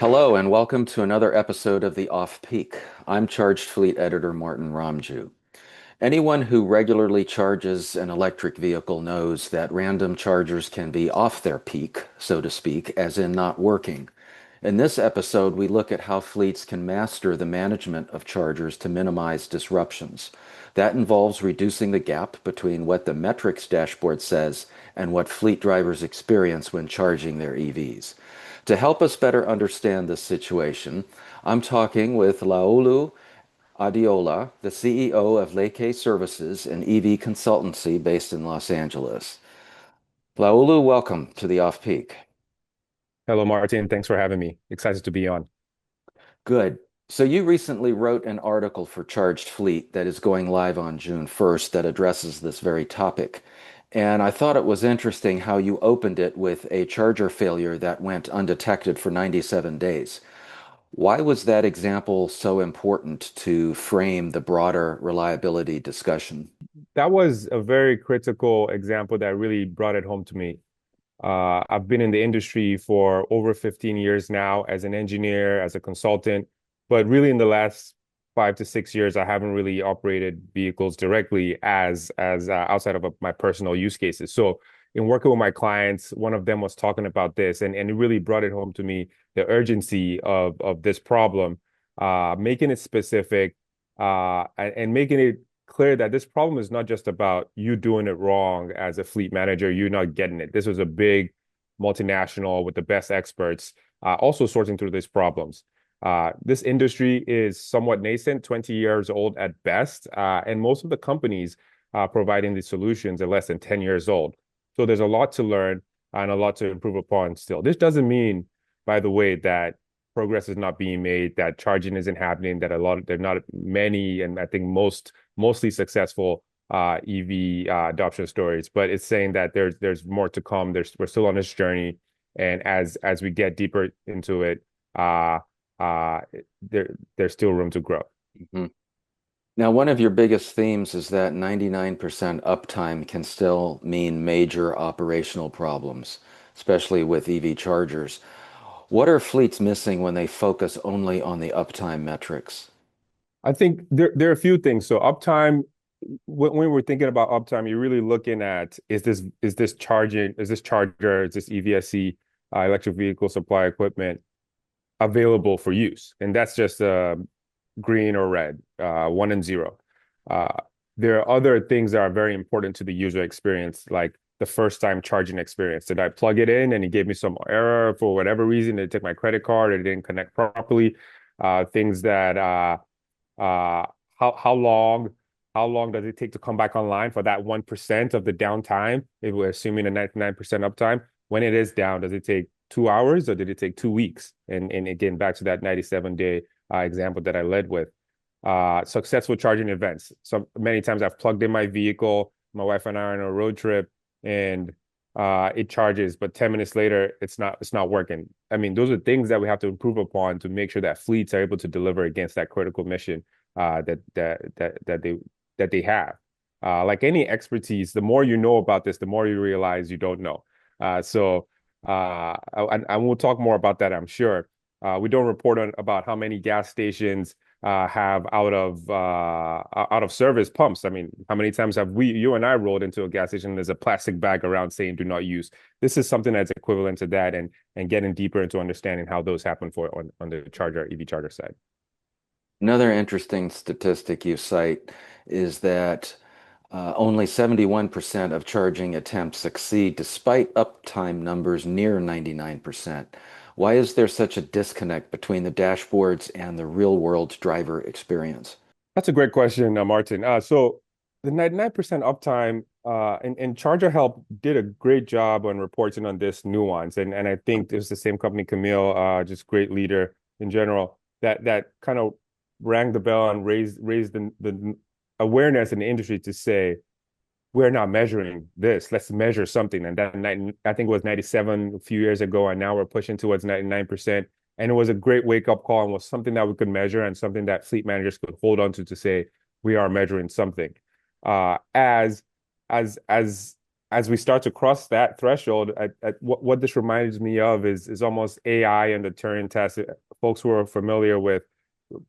Hello, and welcome to another episode of the Off Peak. I'm Charged Fleet Editor Martin Romjue. Anyone who regularly charges an electric vehicle knows that random chargers can be off their peak, so to speak, as in not working. In this episode, we look at how fleets can master the management of chargers to minimize disruptions. That involves reducing the gap between what the metrics dashboard says and what fleet drivers experience when charging their EVs. To help us better understand this situation, I'm talking with Laolu Adeola, the CEO of Leke Services, an EV consultancy based in Los Angeles. Laolu, welcome to the Off Peak. Hello, Martin. Thanks for having me. Excited to be on. Good. So you recently wrote an article for Charged Fleet that is going live on June 1st that addresses this very topic. And I thought it was interesting how you opened it with a charger failure that went undetected for 97 days. Why was that example so important to frame the broader reliability discussion? That was a very critical example that really brought it home to me. I've been in the industry for over 15 years now as an engineer, as a consultant, but really in the last 5 to 6 years, I haven't really operated vehicles directly as outside of my personal use cases. So in working with my clients, one of them was talking about this, and it really brought it home to me, the urgency of this problem, making it specific, and making it clear that this problem is not just about you doing it wrong as a fleet manager, you're not getting it. This was a big multinational with the best experts, also sorting through these problems. This industry is somewhat nascent, 20 years old at best, and most of the companies providing these solutions are less than 10 years old. So there's a lot to learn and a lot to improve upon still. This doesn't mean, by the way, that progress is not being made, that charging isn't happening, that there are not many, and I think mostly successful EV adoption stories. But it's saying that there's more to come. We're still on this journey, and as we get deeper into it, uh, uh, there's still room to grow. Mhm. Now, one of your biggest themes is that 99% uptime can still mean major operational problems, especially with EV chargers. What are fleets missing when they focus only on the uptime metrics? I think there are a few things. So uptime, when we're thinking about uptime, you're really looking at is this charging, is this charger, is this EVSE, electric vehicle supply equipment available for use? And that's just green or red, one and zero. Uh, there are other things that are very important to the user experience, like the first time charging experience. Did I plug it in and it gave me some error for whatever reason? Did it take my credit card? It didn't connect properly. Things that uh, how long does it take to come back online for that 1% of the downtime? If we're assuming a 99% uptime, when it is down, does it take 2 hours or did it take 2 weeks? And again, back to that 97-day example that I led with. Successful charging events. So many times I've plugged in my vehicle, my wife and I are on a road trip, and it charges, but 10 minutes later, it's not working. I mean, those are things that we have to improve upon to make sure that fleets are able to deliver against that critical mission that they have. Like any expertise, the more you know about this, the more you realize you don't know. And we'll talk more about that, I'm sure. We don't report on about how many gas stations have out of service pumps. I mean, how many times have you and I rolled into a gas station and there's a plastic bag around saying do not use? This is something that's equivalent to that, and getting deeper into understanding how those happen on the EV charger side. Another interesting statistic you cite is that only 71% of charging attempts succeed despite uptime numbers near 99%. Why is there such a disconnect between the dashboards and the real-world driver experience? That's a great question, Martin. So the 99% uptime, and Charger Help did a great job on reporting on this nuance. And I think it was the same company, Camille, just great leader in general, that kind of rang the bell and raised the awareness in the industry to say, we're not measuring this. Let's measure something. And that I think it was 97 a few years ago, and now we're pushing towards 99%. And it was a great wake-up call and was something that we could measure and something that fleet managers could hold on to say, we are measuring something. As as we start to cross that threshold, what this reminds me of is almost AI and the Turing test. Folks who are familiar with,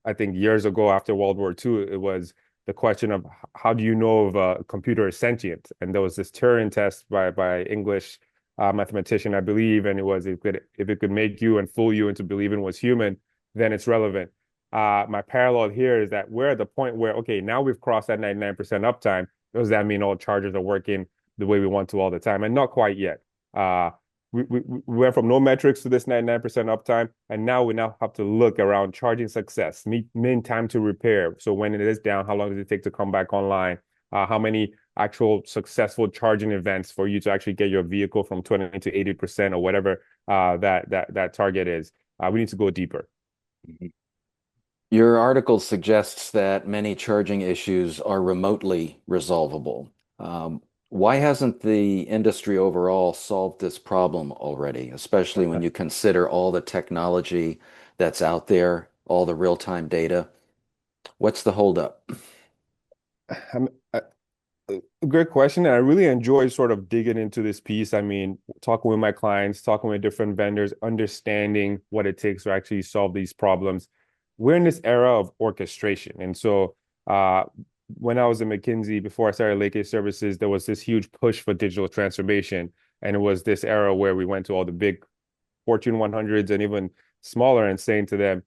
I think years ago after World War II, it was the question of how do you know if a computer is sentient? And there was this Turing test by English mathematician, I believe, and it was if it could make you and fool you into believing was human, then it's relevant. My parallel here is that we're at the point where, okay, now we've crossed that 99% uptime. Does that mean all chargers are working the way we want to all the time? And not quite yet. Uh, we went from no metrics to this 99% uptime, and now we now have to look around charging success, mean time to repair. So when it is down, how long does it take to come back online? How many actual successful charging events for you to actually get your vehicle from 20 to 80% or whatever that target is. We need to go deeper. Your article suggests that many charging issues are remotely resolvable. Why hasn't the industry overall solved this problem already, especially when you consider all the technology that's out there, all the real-time data? What's the holdup? Um, uh, Great question. And I really enjoy sort of digging into this piece. I mean, talking with my clients, talking with different vendors, understanding what it takes to actually solve these problems. We're in this era of orchestration. And so uh, when I was at McKinsey, before I started Leke Services, there was this huge push for digital transformation. And it was this era where we went to all the big Fortune 100s and even smaller and saying to them,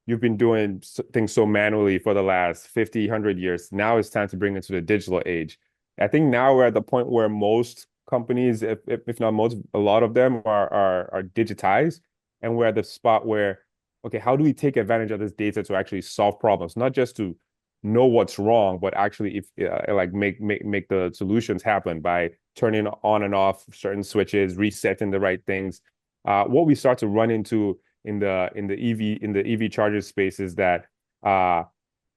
you've been doing things so manually for the last 50, 100 years. Now it's time to bring it to the digital age. I think now we're at the point where most companies, if not most, a lot of them are digitized. And we're at the spot where, okay, how do we take advantage of this data to actually solve problems, not just to know what's wrong, but actually if like make the solutions happen by turning on and off certain switches, resetting the right things. What we start to run into in the EV charger space is that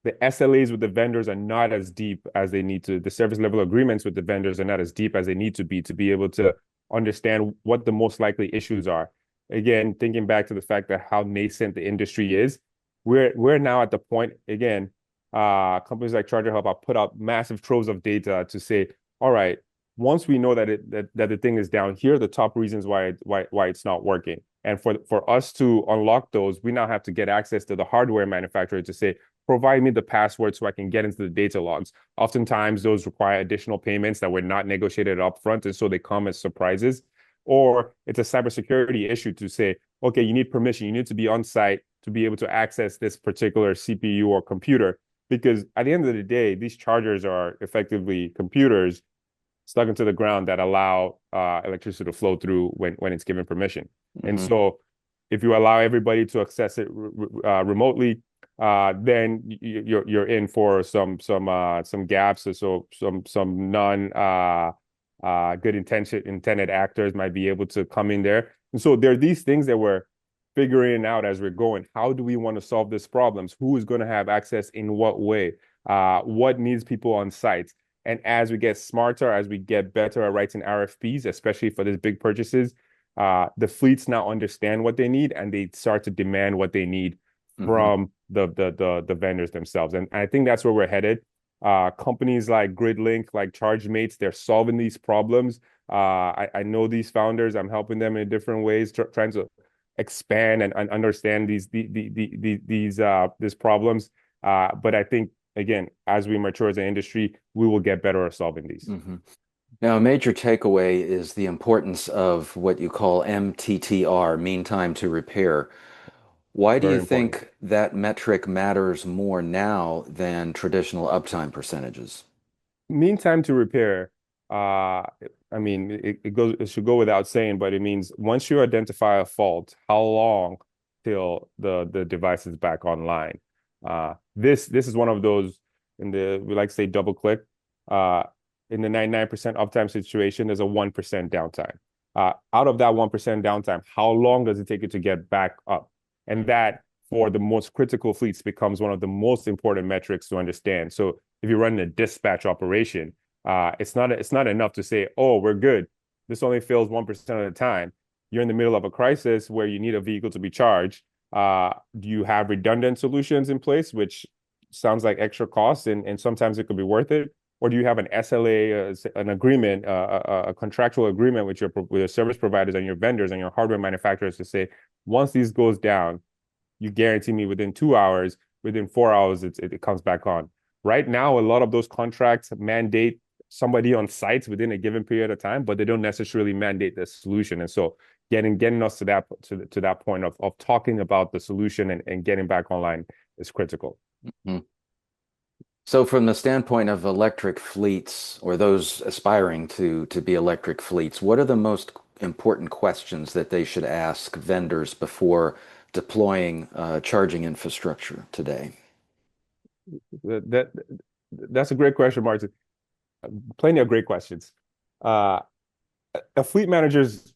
the SLAs with the vendors are not as deep as they need to. The service level agreements with the vendors are not as deep as they need to be able to understand what the most likely issues are. Again, thinking back to the fact that how nascent the industry is, we're now at the point, again, companies like Charger Hub have put out massive troves of data to say, all right, once we know that the thing is down, here are the top reasons why it's not working. And for us to unlock those, we now have to get access to the hardware manufacturer to say, provide me the password so I can get into the data logs. Oftentimes, those require additional payments that were not negotiated upfront, and so they come as surprises. Or it's a cybersecurity issue to say, okay, you need permission, you need to be on site to be able to access this particular CPU or computer. Because at the end of the day, these chargers are effectively computers stuck into the ground that allow electricity to flow through when it's given permission. And Hmm. so if you allow everybody to access it remotely, then you're in for some gaps. So some non good intended actors might be able to come in there. And so there are these things that we're figuring out as we're going. How do we want to solve these problems? Who is going to have access in what way? What needs people on site? And as we get smarter, as we get better at writing RFPs, especially for these big purchases, the fleets now understand what they need and they start to demand what they need Hmm. from the vendors themselves. And I think that's where we're headed. Companies like GridLink, like ChargeMates, they're solving these problems. I know these founders. I'm helping them in different ways, trying to expand and understand these problems. But I think again, as we mature as an industry, we will get better at solving these. Hmm. Now, a major takeaway is the importance of what you call MTTR, mean time to repair. Why do Very you important. think that metric matters more now than traditional uptime percentages? Mean time to repair, I mean, it should go without saying, but it means once you identify a fault, how long till the device is back online? This is one of those we like to say double click. Uh, in the 99% uptime situation, there's a 1% downtime. Out of that 1% downtime, how long does it take you to get back up? And that for the most critical fleets becomes one of the most important metrics to understand. So if you're running a dispatch operation, it's not enough to say, oh, we're good. This only fails 1% of the time. You're in the middle of a crisis where you need a vehicle to be charged. Do you have redundant solutions in place, which sounds like extra costs, and sometimes it could be worth it? or do you have an SLA, an agreement, a contractual agreement with your service providers and your vendors and your hardware manufacturers to say, once these goes down, you guarantee me within 2 hours, within 4 hours, it comes back on. Right now, a lot of those contracts mandate somebody on site within a given period of time, but they don't necessarily mandate the solution. And so getting us to that point of talking about the solution and getting back online is critical. Mhm. So from the standpoint of electric fleets or those aspiring to be electric fleets, what are the most important questions that they should ask vendors before deploying charging infrastructure today? That that's a great question, Martin. Plenty of great questions. Uh, a fleet manager's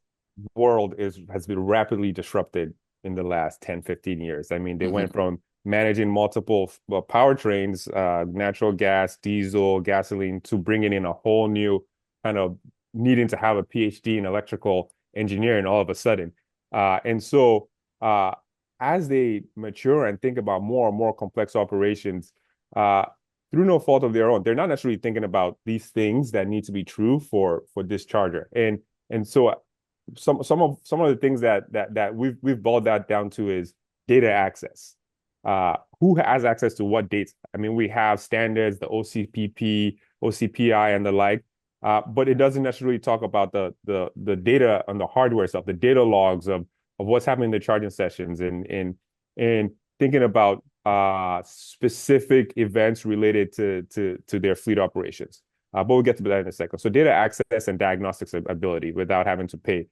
world has been rapidly disrupted in the last 10, 15 years. I mean, they Hmm. went from managing multiple powertrains, natural gas, diesel, gasoline, to bringing in a whole new kind of needing to have a PhD in electrical engineering all of a sudden. And so as they mature and think about more and more complex operations, uh, through no fault of their own, they're not necessarily thinking about these things that need to be true for this charger. And so some of the things that we've boiled that down to is data access. Who has access to what data? I mean, we have standards, the OCPP, OCPI, and the like, but it doesn't necessarily talk about the data on the hardware stuff, the data logs of what's happening in the charging sessions, and thinking about specific events related to their fleet operations. But we'll get to that in a second. So data access and diagnostics ability without having to pay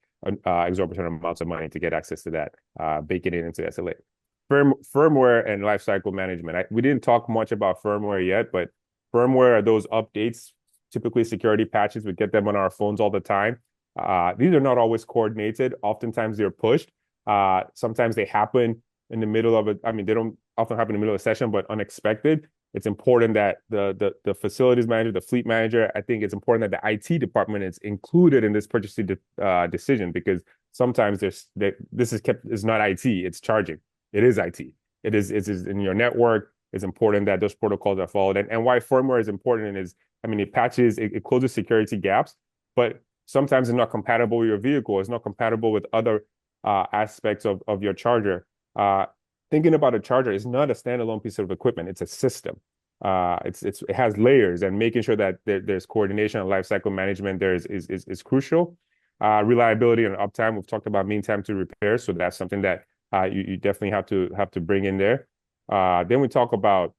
exorbitant amounts of money to get access to that, baking it into SLA. Firmware and lifecycle management. We didn't talk much about firmware yet, but firmware are those updates, typically security patches. We get them on our phones all the time. These are not always coordinated. Oftentimes they're pushed. Sometimes they happen in the middle of it. I mean, they don't often happen in the middle of a session, but unexpected. It's important that the facilities manager, the fleet manager, I think it's important that the IT department is included in this purchasing decision, because sometimes this is not IT, it's charging. It is IT. It is in your network. It's important that those protocols are followed. And why firmware is important is, I mean, it closes security gaps, but sometimes it's not compatible with your vehicle. It's not compatible with other aspects of your charger. Thinking about a charger is not a standalone piece of equipment. It's a system. It has layers, and making sure that there's coordination and lifecycle management there is crucial. Reliability and uptime. We've talked about mean time to repair, so that's something that you definitely have to bring in there. Then we talk about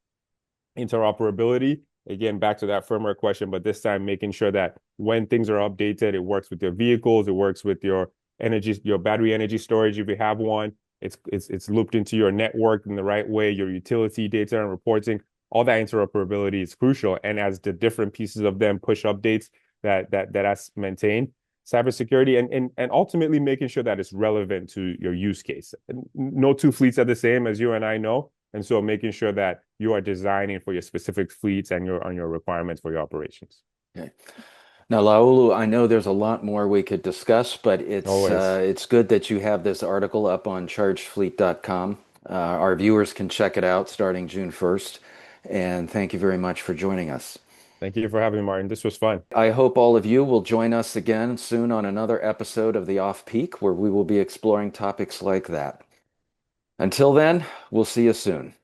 interoperability. Again, back to that firmware question, but this time making sure that when things are updated, it works with your vehicles, it works with your energy, your battery energy storage if you have one. It's looped into your network in the right way, your utility data and reporting. All that interoperability is crucial. And as the different pieces of them push updates, that's maintained. Cybersecurity and ultimately making sure that it's relevant to your use case. No two fleets are the same, as you and I know. And so making sure that you are designing for your specific fleets and your requirements for your operations. Okay. Now, Laolu, I know there's a lot more we could discuss, but Always. it's good that you have this article up on chargedfleet.com. Our viewers can check it out starting June 1st. And thank you very much for joining us. Thank you for having me, Martin. This was fun. I hope all of you will join us again soon on another episode of the Off Peak, where we will be exploring topics like that. Until then, we'll see you soon.